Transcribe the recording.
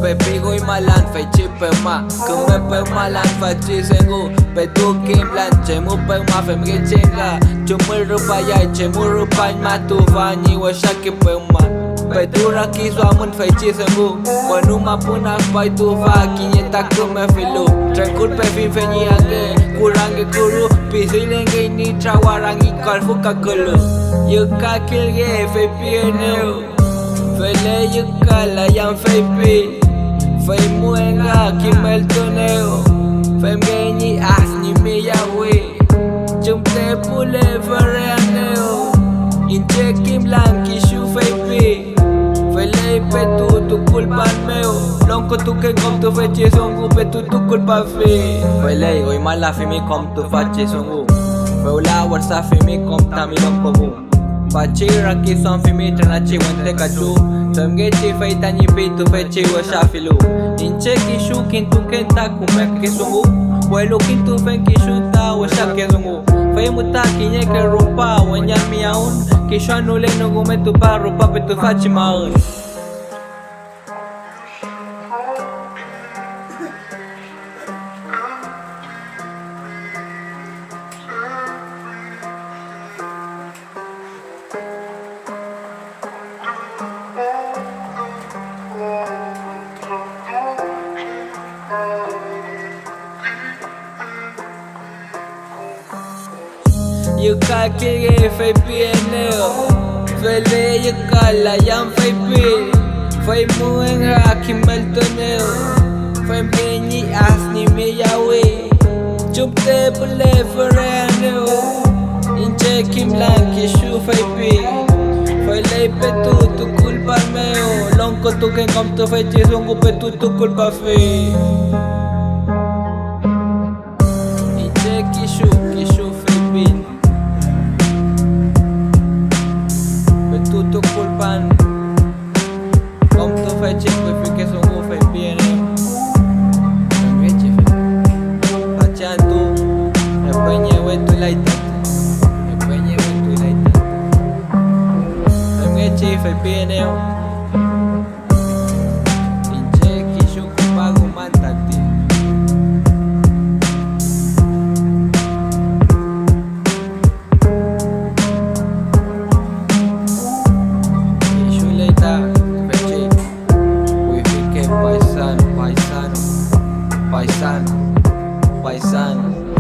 Pe pigo y malan fai chipe ma Kume pe malan fa chisengu Pe tu kim lan chemu pe ma fem ge chenga Chumul rupa yai chemu rupa ma tu vanyi wa shaki pe ma Pe tu raki suamun fai chisengu Wanu ma puna pai tu va kinyeta kume filu Trecut pe fin fenyi ange Kurange kuru Pisilenge ni trawarangi kalfuka kulu Yuka kilge fai pieneu Fele yuka la yan fai pi Fai muenga kim el toneo Fem genyi as ni mi yawe Chumte pule fere aneo Inche kim lang kishu fai pi Fele pe tu culpa meo Lonko tu que com tu fece songu pe tu culpa fe Fele oi mala fi mi com tu face songu Feula warsa fi mi com tami lonko mu Faci raki son fi mi trana chi wente kachu Semge chi fai tani pi tu fece wa shafilu Inche kishu kintu kenta kume ke songu Welu kintu fen kishu ta wa shake songu Fai muta kinye ke rupa wanyan miaun Kishu anule no gume tu pa rupa pe tu faci maun Yuka kige fai pieneo Fele yuka la yan fai pi Fai muenga kimel toneo Fai mgenyi as ni me yawe Chupte pule fereneo Inche kim lang kishu fai pi Fai lei pe tu culpa meo Lonko tu ken kom tu fai chisongu pe tu culpa fe Inche kishu fai pi Tu culpan Como tu fai chip pe que son go fai bien Meche Pachan tu E peñe we tu laita E peñe we tu laita Meche fai bien Inche kishu kupagu mantati Paisano